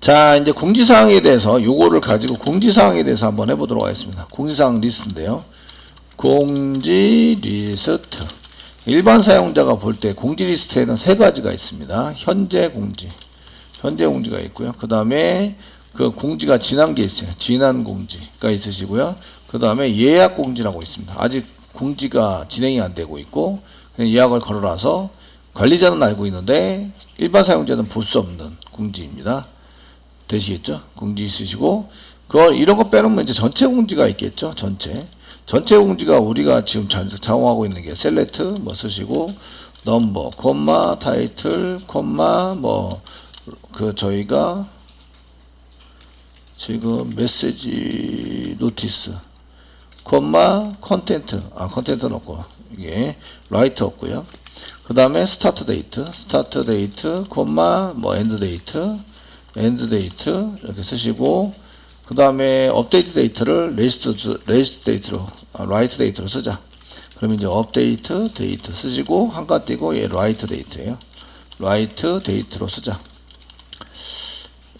자, 이제 공지사항에 대해서 요거를 가지고 공지사항에 대해서 한번 해보도록 하겠습니다. 공지사항 리스트인데요. 공지 리스트. 일반 사용자가 볼 때 공지 리스트에는 세 가지가 있습니다. 현재 공지가 있고요. 그 다음에 그 공지가 지난 게 있어요. 지난 공지가 있으시고요. 그 다음에 예약 공지라고 있습니다. 아직 공지가 진행이 안 되고 있고 그냥 예약을 걸어놔서 관리자는 알고 있는데 일반 사용자는 볼 수 없는 공지입니다. 되시겠죠? 공지 있으시고 그걸 이런 거 빼놓으면 이제 전체 공지가 있겠죠? 전체 공지가 우리가 지금 작용하고 있는 게 셀렉트 뭐 쓰시고 넘버, 콤마, 타이틀, 콤마 뭐 그 저희가 지금 메시지 노티스 콤마 컨텐트 컨텐트 넣고 이게 라이트 없고요. 그 다음에 스타트 데이트 콤마 뭐 엔드 데이트 이렇게 쓰시고 그 다음에 업데이트 데이트를 레지스트 데이트로 라이트 데이트로 쓰자. 그러면 이제 업데이트 데이트 쓰시고 한가 띄고 얘 라이트 데이트예요. 라이트 데이트로 쓰자.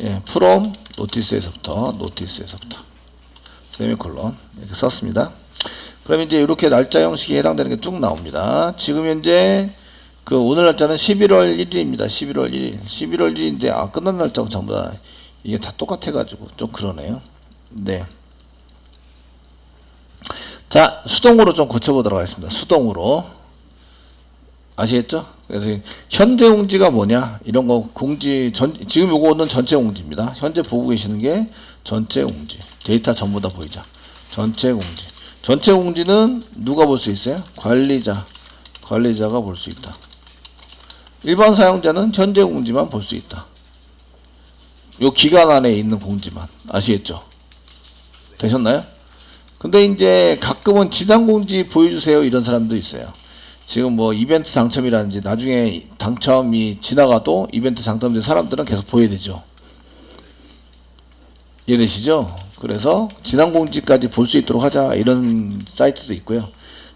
예, from 노티스에서부터 세미콜론 이렇게 썼습니다. 그럼 이제 이렇게 날짜 형식에 해당되는 게 쭉 나옵니다. 지금 현재 그 오늘 날짜는 11월 1일입니다. 11월 1일인데 끝난 날짜하고 전부 다 이게 다 똑같아 가지고 좀 그러네요. 네. 자, 수동으로 좀 고쳐보도록 하겠습니다. 수동으로. 아시겠죠? 그래서 현재 공지가 뭐냐? 이런 거 지금 요거는 전체 공지입니다. 현재 보고 계시는 게 전체 공지. 데이터 전부 다 보이죠? 전체 공지. 전체 공지는 누가 볼 수 있어요? 관리자가 볼 수 있다. 일반 사용자는 현재 공지만 볼 수 있다. 요 기간 안에 있는 공지만. 아시겠죠? 되셨나요? 근데 이제 가끔은 지난 공지 보여주세요 이런 사람도 있어요. 지금 뭐 이벤트 당첨이라든지 나중에 당첨이 지나가도 이벤트 당첨된 사람들은 계속 보여야 되죠. 이해되시죠? 그래서 지난 공지까지 볼 수 있도록 하자 이런 사이트도 있고요.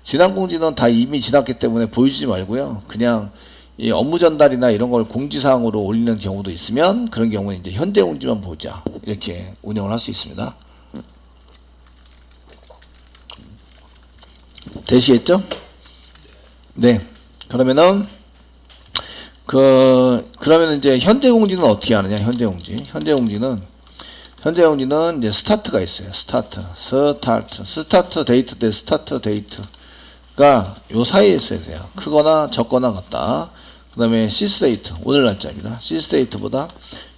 지난 공지는 다 이미 지났기 때문에 보여주지 말고요. 그냥 이 업무 전달이나 이런 걸 공지사항으로 올리는 경우도 있으면 그런 경우는 이제 현재 공지만 보자 이렇게 운영을 할 수 있습니다. 되시겠죠? 네. 그러면은 그러면 이제 현재 공지는 어떻게 하느냐? 현재 공지는 이제 스타트가 있어요. 스타트 데이트 대 스타트 데이트가 요 사이에 있어야 돼요. 크거나 적거나 같다. 그 다음에 시스 데이트 오늘 날짜입니다. 시스 데이트보다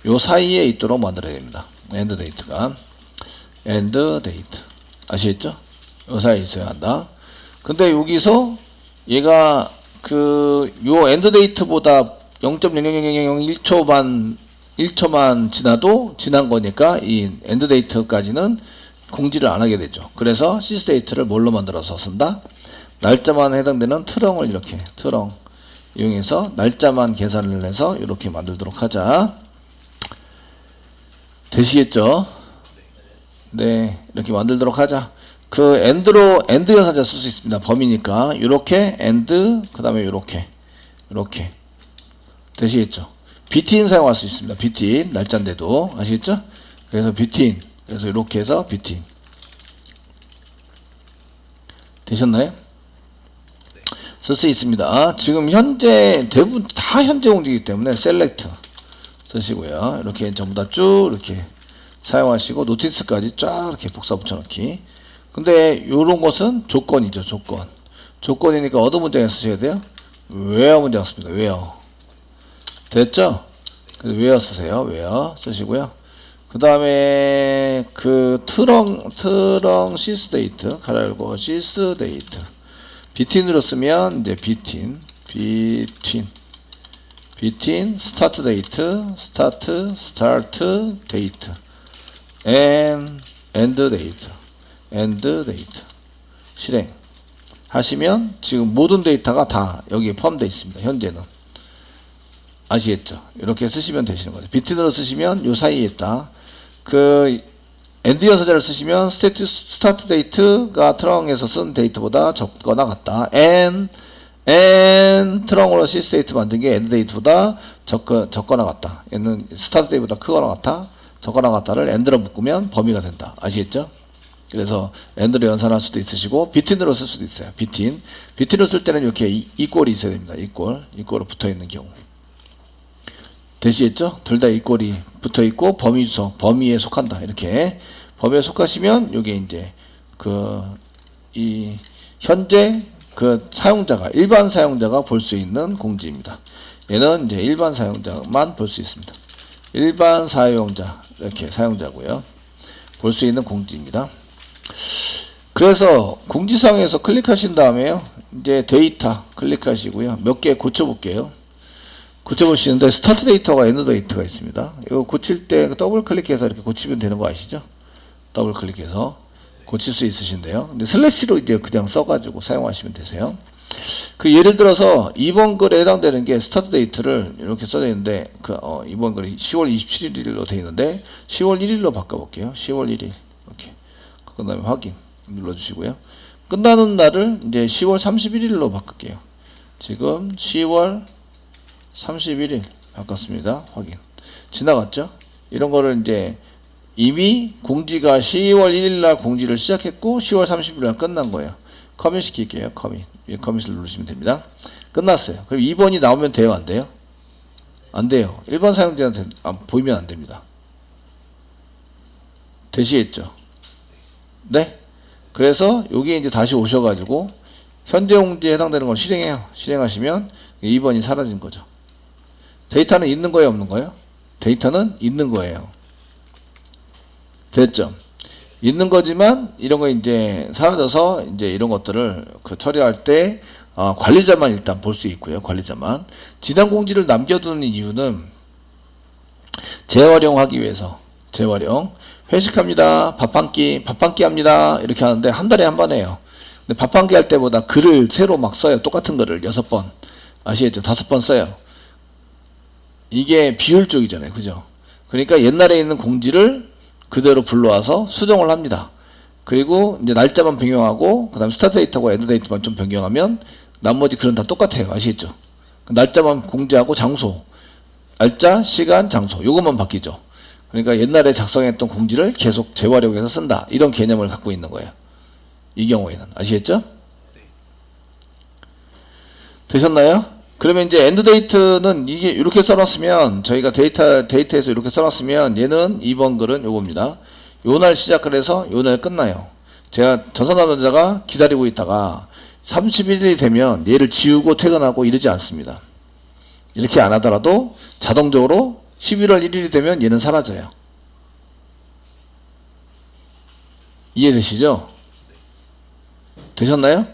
요 사이에 있도록 만들어야 됩니다. 엔드 데이트가 엔드 데이트 아시겠죠? 요 사이에 있어야 한다. 근데 여기서 얘가 요 엔드 데이트보다 0.00001초만 지나도 지난 거니까 이 엔드 데이트까지는 공지를 안 하게 되죠. 그래서 시스 데이트를 뭘로 만들어서 쓴다? 날짜만 해당되는 트렁을 이렇게 트렁 이용해서 날짜만 계산을 해서 이렇게 만들도록 하자. 되시겠죠? 네, 이렇게 만들도록 하자. 엔드 연산자 쓸 수 있습니다. 범위니까 요렇게 엔드 그 다음에 요렇게 되시겠죠? 비트인 사용할 수 있습니다. 비트인 날짜인데도 아시겠죠? 그래서 비트인 그래서 이렇게 해서 비트인 되셨나요? 쓸 수 있습니다. 지금 현재 대부분 다 현재 공지이기 때문에 셀렉트 쓰시고요. 이렇게 전부 다 쭉 이렇게 사용하시고 노티스까지 쫙 이렇게 복사 붙여넣기. 근데 요런 것은 조건이죠. 조건이니까 어느 문장에 쓰셔야 돼요? 웨어 문장 씁니다. 웨어 됐죠? 그래서 웨어 쓰세요. 웨어 쓰시고요. 그 다음에 트렁 시스 데이트 가려고 시스 데이트 비틴으로 쓰면 이제 비틴 스타트 데이트 스타트 데이트 엔드 데이트 실행 하시면 지금 모든 데이터가 다 여기에 포함되어 있습니다. 현재는 아시겠죠? 이렇게 쓰시면 되시는 거죠. 비트으로 쓰시면 요 사이에 있다. 엔드 연산자를 쓰시면 스타트 데이트가 트렁에서 쓴 데이트보다 적거나 같다. 트렁으로 시스 데이트 만든 게 엔드 데이트보다 적거나 같다. 얘는 스타트 데이트보다 크거나 같다. 적거나 같다를 AND로 묶으면 범위가 된다. 아시겠죠? 그래서 AND로 연산할 수도 있으시고 비트윈으로 쓸 수도 있어요. 비트윈으로 쓸 때는 이렇게 이꼴이 있어야 됩니다. 이꼴로 붙어 있는 경우. 되시겠죠? 둘 다 이꼴이 붙어 있고 범위에 속한다. 이렇게 범위에 속하시면 요게 이제 이 현재 사용자가 일반 사용자가 볼 수 있는 공지입니다. 얘는 이제 일반 사용자만 볼 수 있습니다. 일반 사용자 이렇게 사용자고요. 볼 수 있는 공지입니다. 그래서 공지사항에서 클릭하신 다음에요. 이제 데이터 클릭하시고요. 몇 개 고쳐볼게요. 고쳐보시는데 스타트 데이터가 엔드 데이터가 있습니다. 이거 고칠 때 더블 클릭해서 이렇게 고치면 되는 거 아시죠? 더블 클릭해서 고칠 수 있으신데요. 근데 슬래시로 이제 그냥 써가지고 사용하시면 되세요. 예를 들어서 이번 글에 해당되는 게 스타트 데이트를 이렇게 써져 있는데 이번 글이 10월 27일로 되어 있는데 10월 1일로 바꿔볼게요. 10월 1일 이렇게 그 다음에 확인 눌러주시고요. 끝나는 날을 이제 10월 31일로 바꿀게요. 지금 10월 31일 바꿨습니다. 확인. 지나갔죠? 이런 거를 이제 이미 공지가 10월 1일 날 공지를 시작했고 10월 30일 날 끝난 거예요. 커밋 시킬게요. 커밋을 누르시면 됩니다. 끝났어요. 그럼 2번이 나오면 돼요? 안 돼요? 안 돼요. 일반 사용자한테 보이면 안 됩니다. 되시겠죠? 네? 그래서 여기에 이제 다시 오셔가지고 현재 공지에 해당되는 걸 실행해요. 실행하시면 2번이 사라진 거죠. 데이터는 있는 거예요? 없는 거예요? 데이터는 있는 거예요. 됐죠? 있는 거지만 이런 거 이제 사라져서 이제 이런 것들을 처리할 때 관리자만 일단 볼 수 있고요. 관리자만. 지난 공지를 남겨두는 이유는 재활용하기 위해서. 재활용. 회식합니다. 밥 한 끼 합니다. 이렇게 하는데 한 달에 한 번 해요. 근데 밥 한 끼 할 때보다 글을 새로 막 써요. 똑같은 글을 6번. 아시겠죠? 5번 써요. 이게 비효율적이잖아요. 그죠? 그러니까 옛날에 있는 공지를 그대로 불러와서 수정을 합니다. 그리고 이제 날짜만 변경하고 그 다음 스타트 데이터하고 엔드 데이터만 좀 변경하면 나머지 글은 다 똑같아요. 아시겠죠? 날짜만 공지하고 장소, 날짜, 시간, 장소 요것만 바뀌죠. 그러니까 옛날에 작성했던 공지를 계속 재활용해서 쓴다. 이런 개념을 갖고 있는 거예요. 이 경우에는. 아시겠죠? 되셨나요? 그러면 이제 엔드 데이트는 이게 이렇게 써놨으면 저희가 데이터에서 이렇게 써놨으면 얘는 2번 글은 요겁니다. 요날 시작을 해서 요날 끝나요. 제가 전산담당자가 기다리고 있다가 31일이 되면 얘를 지우고 퇴근하고 이러지 않습니다. 이렇게 안 하더라도 자동적으로 11월 1일이 되면 얘는 사라져요. 이해되시죠? 되셨나요?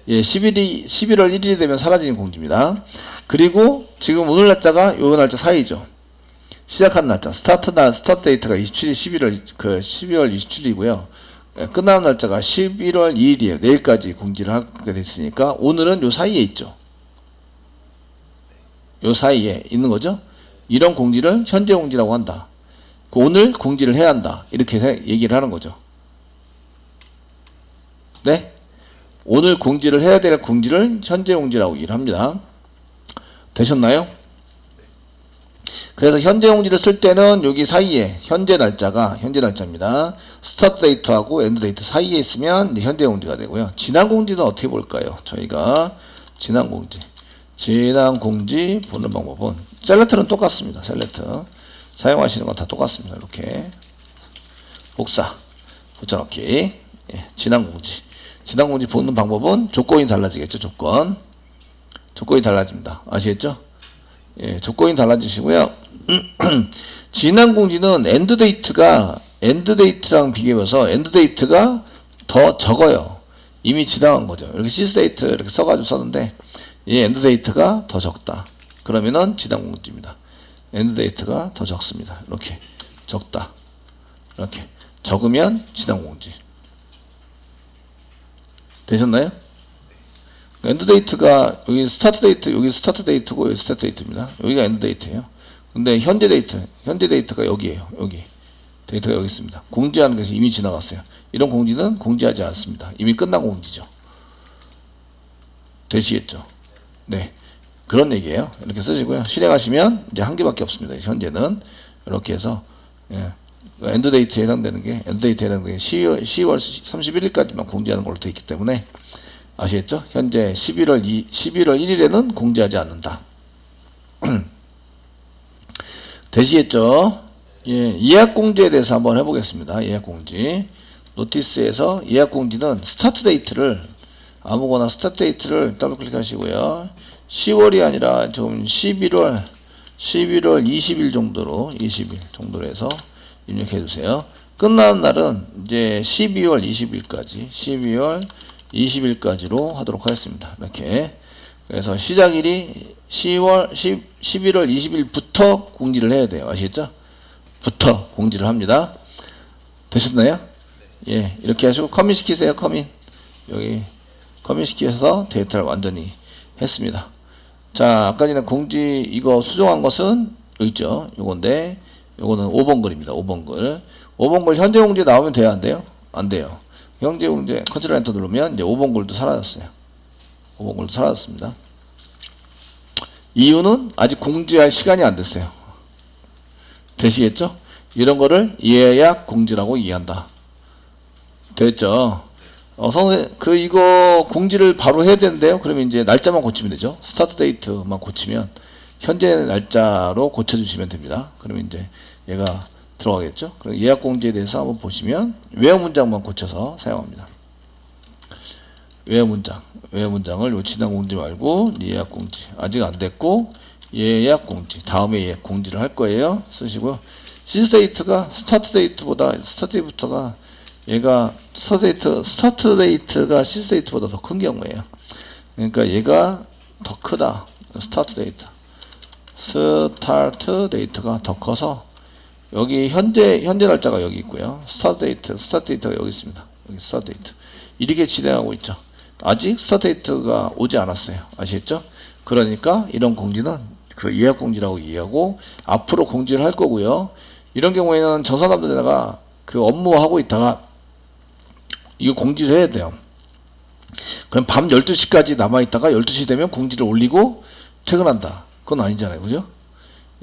예, 11월 1일이 되면 사라지는 공지입니다. 그리고 지금 오늘 날짜가 요 날짜 사이죠. 시작한 날짜, 스타트 데이터가 12월 27일이고요. 예, 끝나는 날짜가 11월 2일이에요. 내일까지 공지를 하게 됐으니까 오늘은 요 사이에 있죠. 요 사이에 있는 거죠. 이런 공지를 현재 공지라고 한다. 오늘 공지를 해야 한다. 이렇게 얘기를 하는 거죠. 네? 오늘 공지를 해야 될 공지를 현재 공지라고 얘기를 합니다. 되셨나요? 그래서 현재 공지를 쓸 때는 여기 사이에 현재 날짜입니다. 스타트 데이트하고 엔드 데이트 사이에 있으면 현재 공지가 되고요. 지난 공지는 어떻게 볼까요? 저희가 지난 공지 보는 방법은 셀렉트는 똑같습니다. 셀렉트 사용하시는 건 다 똑같습니다. 이렇게 복사 붙여넣기. 예, 지난 공지 보는 방법은 조건이 달라지겠죠. 조건이 달라집니다. 아시겠죠? 예, 조건이 달라지시고요. 지난 공지는 엔드 데이트랑 비교해서 엔드 데이트가 더 적어요. 이미 지나간 거죠. 이렇게 시스 데이트 이렇게 써가지고 썼는데 이 엔드 데이트가 더 적다. 그러면은 지난 공지입니다. 엔드 데이트가 더 적습니다. 이렇게 적다. 이렇게 적으면 지난 공지. 되셨나요? 엔드 데이트가 여기 스타트 데이트, 여기 스타트 데이트고 여기 스타트 데이트입니다. 여기가 엔드 데이트예요. 근데 현재 데이트가 여기에요. 여기 데이터가 여기 있습니다. 공지하는 것이 이미 지나갔어요. 이런 공지는 공지하지 않습니다. 이미 끝난 공지죠. 되시겠죠? 네, 그런 얘기예요. 이렇게 쓰시고요. 실행하시면 이제 한 개밖에 없습니다. 현재는 이렇게 해서 예, 엔드데이트에 해당되는 게 10월 31일까지만 공지하는 걸로 되어 있기 때문에 아시겠죠? 현재 11월 1일에는 공지하지 않는다. 되시겠죠? 예, 예약 공지에 대해서 한번 해보겠습니다. 예약 공지. 노티스에서 예약 공지는 스타트 데이트를 아무거나 스타트 데이트를 더블 클릭하시고요. 10월이 아니라 좀 11월 20일 정도로 해서 입력해 주세요. 끝나는 날은 이제 12월 20일까지로 하도록 하겠습니다. 이렇게. 그래서 시작일이 11월 20일부터 공지를 해야 돼요. 아시겠죠? 부터 공지를 합니다. 되셨나요? 예, 이렇게 하시고 커밋 시키세요. 커밋. 여기 커밋 시켜서 데이터를 완전히 했습니다. 자, 아까 전에 공지 이거 수정한 것은 여기 있죠. 요건데 요거는 5번 글입니다. 5번 글. 5번 글 현재 공지 나오면 돼요, 안 돼요? 안 돼요. 현재 공지 컨트롤 엔터 누르면 이제 5번 글도 사라졌어요. 5번 글도 사라졌습니다. 이유는 아직 공지할 시간이 안 됐어요. 되시겠죠? 이런 거를 예약 공지라고 이해한다. 됐죠? 이거 공지를 바로 해야 되는데요. 그러면 이제 날짜만 고치면 되죠. 스타트 데이트만 고치면 현재 날짜로 고쳐주시면 됩니다. 그러면 이제 얘가 들어가겠죠. 그럼 예약 공지에 대해서 한번 보시면 외어 문장만 고쳐서 사용합니다. 외어 문장을 요 지난 공지 말고 예약 공지 아직 안 됐고 예약 공지 다음에 예약 공지를 할 거예요. 쓰시고요. 시스데이트가 스타트 데이트가 얘가 스타트 데이트가 시스데이트보다 더 큰 경우예요. 그러니까 얘가 더 크다. 스타트 데이트가 더 커서 여기 현재 날짜가 여기 있고요. 스타트 데이트가 여기 있습니다. 여기 스타트 데이트. 이렇게 진행하고 있죠. 아직 스타트 데이트가 오지 않았어요. 아시겠죠? 그러니까 이런 공지는 그 예약 공지라고 이해하고 앞으로 공지를 할 거고요. 이런 경우에는 저 사람들에다가 그 업무하고 있다가 이거 공지를 해야 돼요. 그럼 밤 12시까지 남아있다가 12시 되면 공지를 올리고 퇴근한다. 그건 아니잖아요. 그죠?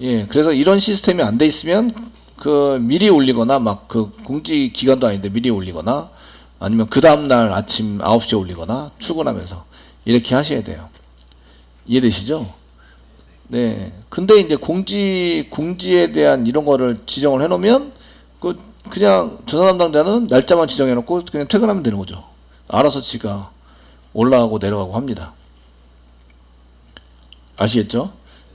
예, 그래서 이런 시스템이 안 돼 있으면 그 미리 올리거나 막 그 공지 기간도 아닌데 미리 올리거나 아니면 그 다음날 아침 9시에 올리거나 출근하면서 이렇게 하셔야 돼요. 이해되시죠? 네. 근데 이제 공지에 대한 이런 거를 지정을 해놓으면 그냥 전화 담당자는 날짜만 지정해놓고 그냥 퇴근하면 되는 거죠. 알아서 지가 올라가고 내려가고 합니다. 아시겠죠?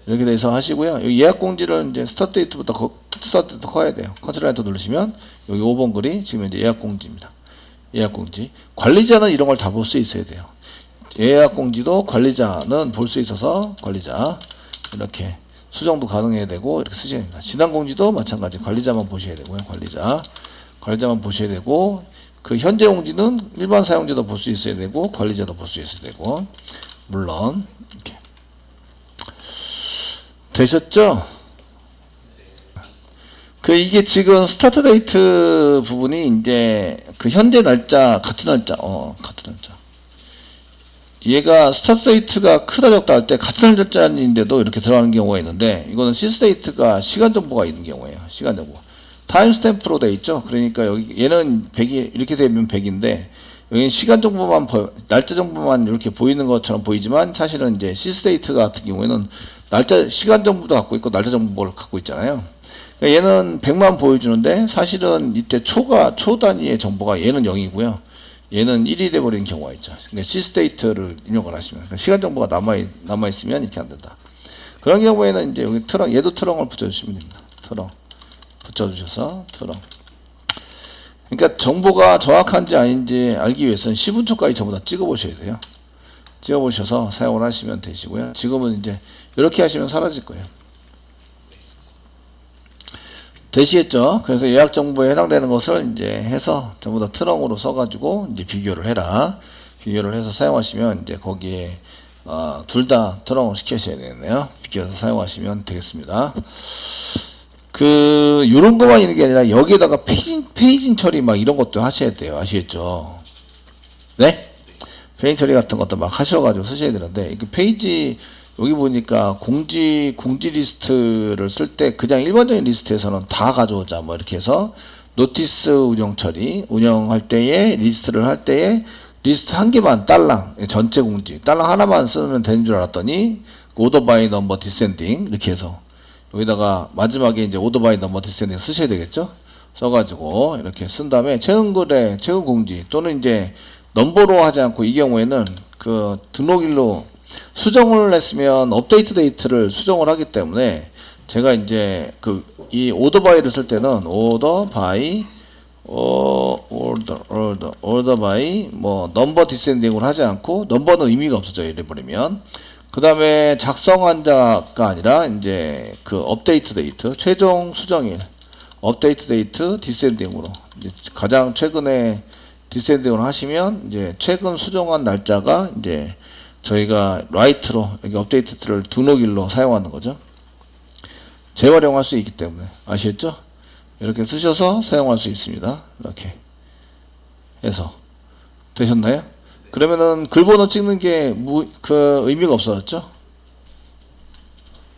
이렇게 돼서 하시고요. 여기 예약 공지를 이제 스타트 데이트부터 커야 돼요. 컨트롤 엔터 누르시면 여기 5번 글이 지금 이제 예약 공지입니다. 예약 공지. 관리자는 이런 걸 다 볼 수 있어야 돼요. 예약 공지도 관리자는 볼 수 있어서 관리자 이렇게 수정도 가능해야 되고 이렇게 쓰셔야 됩니다. 지난 공지도 마찬가지 관리자만 보셔야 되고요. 관리자만 보셔야 되고 그 현재 공지는 일반 사용자도 볼 수 있어야 되고 관리자도 볼 수 있어야 되고 물론 이렇게 되셨죠? 이게 지금 스타트 데이트 부분이 이제 그 현재 날짜 같은 날짜. 얘가 스타트 데이트가 크다 적다 할 때 같은 날짜인데도 이렇게 들어가는 경우가 있는데 이거는 시스 데이트가 시간 정보가 있는 경우예요. 시간 정보. 타임 스탬프로 돼 있죠. 그러니까 여기 얘는 100이 이렇게 되면 100인데 여기는 시간 정보만 날짜 정보만 이렇게 보이는 것처럼 보이지만 사실은 이제 시스 데이트 같은 경우에는 시간 정보도 갖고 있고 날짜 정보를 갖고 있잖아요. 그러니까 얘는 100만 보여주는데 사실은 이때 초 단위의 정보가 얘는 0이고요. 얘는 1이 돼버리는 경우가 있죠. 그러니까 시스데이트를 입력을 하시면 그러니까 시간 정보가 남아있으면 이렇게 안 된다. 그런 경우에는 이제 여기 얘도 트렁을 붙여주시면 됩니다. 트렁 붙여주셔서 트렁. 그러니까 정보가 정확한지 아닌지 알기 위해서는 10분초까지 전부 다 찍어보셔야 돼요. 찍어보셔서 사용을 하시면 되시고요. 지금은 이제 이렇게 하시면 사라질 거예요. 되시겠죠? 그래서 예약 정보에 해당되는 것을 이제 해서 전부 다 트렁으로 써가지고 이제 비교를 해라. 비교를 해서 사용하시면 이제 거기에 둘 다 트렁을 시키셔야 되겠네요. 비교해서 사용하시면 되겠습니다. 요런 것만 있는 게 아니라 여기에다가 페이징 처리 막 이런 것도 하셔야 돼요. 아시겠죠? 네? 페이징 처리 같은 것도 막 하셔가지고 쓰셔야 되는데, 이게 페이지 여기 보니까 공지 리스트를 쓸 때 그냥 일반적인 리스트에서는 다 가져오자 뭐 이렇게 해서 노티스 운영 처리 운영할 때에 리스트를 할 때에 리스트 한 개만 딸랑 전체 공지 딸랑 하나만 쓰면 되는 줄 알았더니 오더 바이 넘버 디센딩 이렇게 해서 여기다가 마지막에 이제 오더 바이 넘버 디센딩 쓰셔야 되겠죠. 써가지고 이렇게 쓴 다음에 최근 거래 최근 공지 또는 이제 넘버로 하지 않고 이 경우에는 그 등록일로 수정을 했으면 업데이트 데이트를 수정을 하기 때문에 제가 이제 그 이 오더 바이를 쓸 때는 오더 바이 order by 뭐 넘버 디센딩으로 하지 않고 넘버는 의미가 없어져요. 이래버리면 그 다음에 작성한 자가 아니라 이제 그 업데이트 데이트 최종 수정일 업데이트 데이트 디센딩으로 가장 최근에 디센딩으로 하시면 이제 최근 수정한 날짜가 이제 저희가 라이트로 여기 업데이트를 등록일로 사용하는 거죠. 재활용할 수 있기 때문에 아시겠죠? 이렇게 쓰셔서 사용할 수 있습니다. 이렇게 해서 되셨나요? 그러면은 글번호 찍는 게 그 의미가 없어졌죠?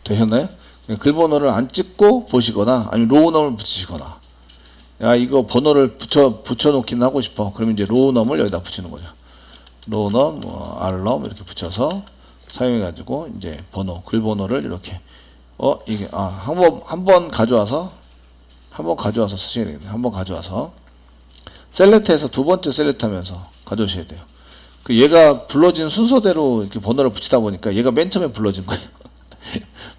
되셨나요? 글번호를 안 찍고 보시거나 아니면 로우넘을 붙이시거나 야 이거 번호를 붙여놓기는 하고 싶어. 그러면 이제 로우넘을 여기다 붙이는 거죠. 로우넘, 뭐 알럼 이렇게 붙여서 사용해가지고 이제 번호, 글번호를 이렇게 이게 한번 가져와서 쓰셔야 되겠네요. 한번 가져와서 셀렉트해서 두 번째 셀렉트 하면서 가져오셔야 돼요. 그 얘가 불러진 순서대로 이렇게 번호를 붙이다 보니까 얘가 맨 처음에 불러진 거예요.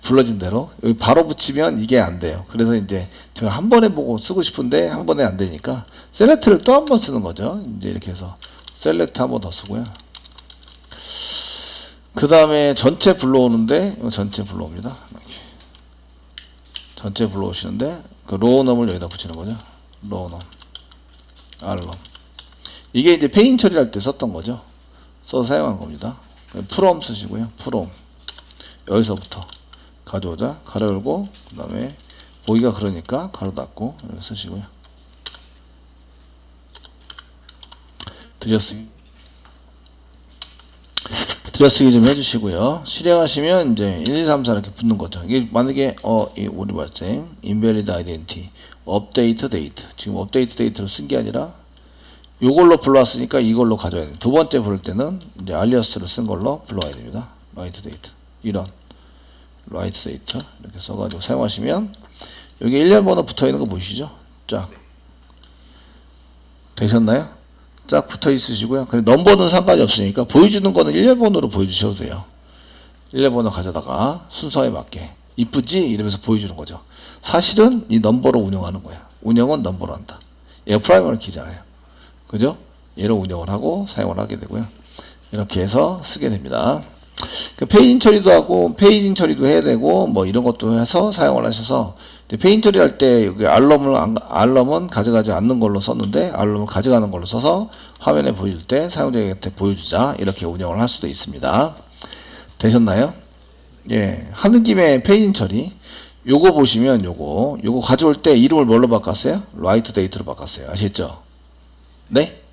불러진 대로 여기 바로 붙이면 이게 안 돼요. 그래서 이제 제가 한 번에 보고 쓰고 싶은데 한 번에 안 되니까 셀렉트를 또 한 번 쓰는 거죠. 이제 이렇게 해서 셀렉트 한 번 더 쓰고요. 그 다음에 전체 불러오는데 전체 불러옵니다. 이렇게. 전체 불러오시는데 그 로우넘을 여기다 붙이는 거죠. 로우넘, 알럼. 이게 이제 페인 처리할 때 썼던 거죠. 써서 사용한 겁니다. 프롬 쓰시고요. 프롬 여기서부터 가져오자 가로 열고 그 다음에 보기가 그러니까 가로 닫고 이렇게 쓰시고요. 들여쓰기 좀 해주시고요. 실행하시면 이제 1, 2, 3, 4 이렇게 붙는 거죠. 이게 만약에 이 오류 발생, invalid identity, update date. 지금 update date로 쓴 게 아니라 이걸로 불러왔으니까 이걸로 가져야 돼요. 두 번째 부를 때는 이제 alias를 쓴 걸로 불러와야 됩니다. write date 이런 write date 이렇게 써가지고 사용하시면 여기 일렬 번호 붙어 있는 거 보이시죠? 쫙 되셨나요? 쫙 붙어 있으시고요. 근데 넘버는 상관이 없으니까 보여주는 거는 일렬 번호로 보여주셔도 돼요. 일렬 번호 가져다가 순서에 맞게 이쁘지? 이러면서 보여주는 거죠. 사실은 이 넘버로 운영하는 거예요. 운영은 넘버로 한다. 얘가 프라이머리 키잖아요. 그죠? 얘로 운영을 하고 사용을 하게 되고요. 이렇게 해서 쓰게 됩니다. 페이징 처리도 하고 페이징 처리도 해야 되고 뭐 이런 것도 해서 사용을 하셔서 페이징 처리할 때 여기 알럼은 가져가지 않는 걸로 썼는데 알럼을 가져가는 걸로 써서 화면에 보여줄 때 사용자에게 보여주자 이렇게 운영을 할 수도 있습니다. 되셨나요? 예, 하는 김에 페이징 처리 요거 보시면 요거 가져올 때 이름을 뭘로 바꿨어요? write date로 바꿨어요. 아시겠죠? 네?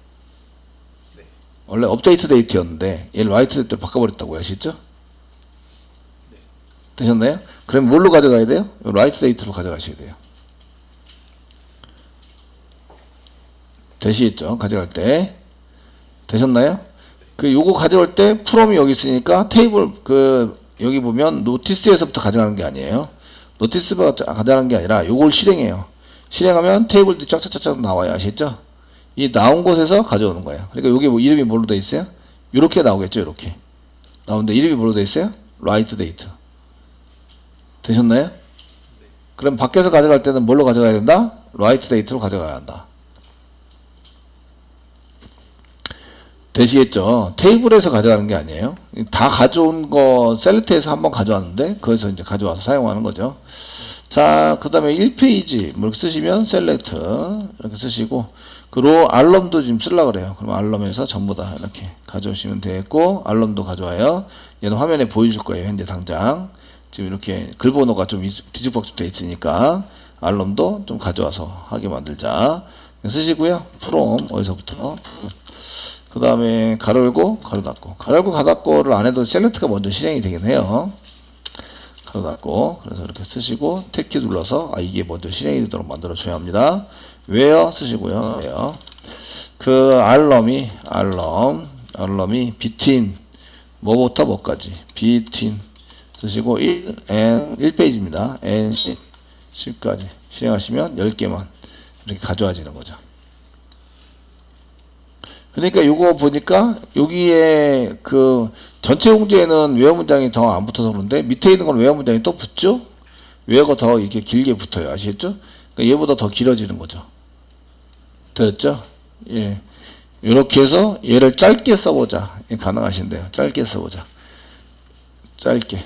원래 업데이트 데이트였는데 얘를 write date로 바꿔버렸다고요. 아시죠? 되셨나요? 그럼 뭘로 가져가야 돼요? write date로 가져가셔야 돼요. 되시겠죠? 가져갈 때 되셨나요? 요거 가져올 때 프롬이 여기 있으니까 테이블 여기 보면 노티스에서부터 가져가는 게 아니에요. 노티스부터 가져가는 게 아니라 요걸 실행해요. 실행하면 테이블들이 쫙쫙쫙 나와요. 아시겠죠? 이 나온 곳에서 가져오는 거예요. 그러니까 여기 뭐 이름이 뭘로 돼 있어요? 이렇게 나오겠죠. 이렇게 나오는데 이름이 뭘로 돼 있어요? write date. 되셨나요? 그럼 밖에서 가져갈 때는 뭘로 가져가야 된다? write date로 가져가야 한다. 되시겠죠? 테이블에서 가져가는 게 아니에요. 다 가져온 거 셀렉트에서 한번 가져왔는데 거기서 이제 가져와서 사용하는 거죠. 자, 그 다음에 1페이지 뭐 이렇게 쓰시면 셀렉트 이렇게 쓰시고 그리고 알럼도 지금 쓰려고 그래요. 그럼 알럼에서 전부 다 이렇게 가져오시면 되겠고 알럼도 가져와요. 얘는 화면에 보여줄 거예요. 현재 당장 지금 이렇게 글번호가 좀 뒤죽박죽 돼 있으니까 알럼도 좀 가져와서 하게 만들자 쓰시고요. 프롬 어디서부터 그 다음에 가로 열고 가로 닫고, 가로 열고 가로 닫고를 안 해도 셀렉트가 먼저 실행이 되긴 해요. 가로 닫고. 그래서 이렇게 쓰시고 탭키 눌러서 이게 먼저 실행이 되도록 만들어 줘야 합니다. where 쓰시고요. where 그 알럼이 between 뭐부터 뭐까지 between 쓰시고 1페이지입니다. and 10까지 실행하시면 10개만 이렇게 가져와지는 거죠. 그러니까 요거 보니까 여기에 그 전체 공지에는 웨어 문장이 더 안 붙어서 그런데 밑에 있는 건 웨어 문장이 또 붙죠? 웨어가 더 이렇게 길게 붙어요. 아시겠죠? 그러니까 얘보다 더 길어지는 거죠. 됐죠? 예. 이렇게 해서 얘를 짧게 써보자. 가능하신데요. 짧게 써보자. 짧게.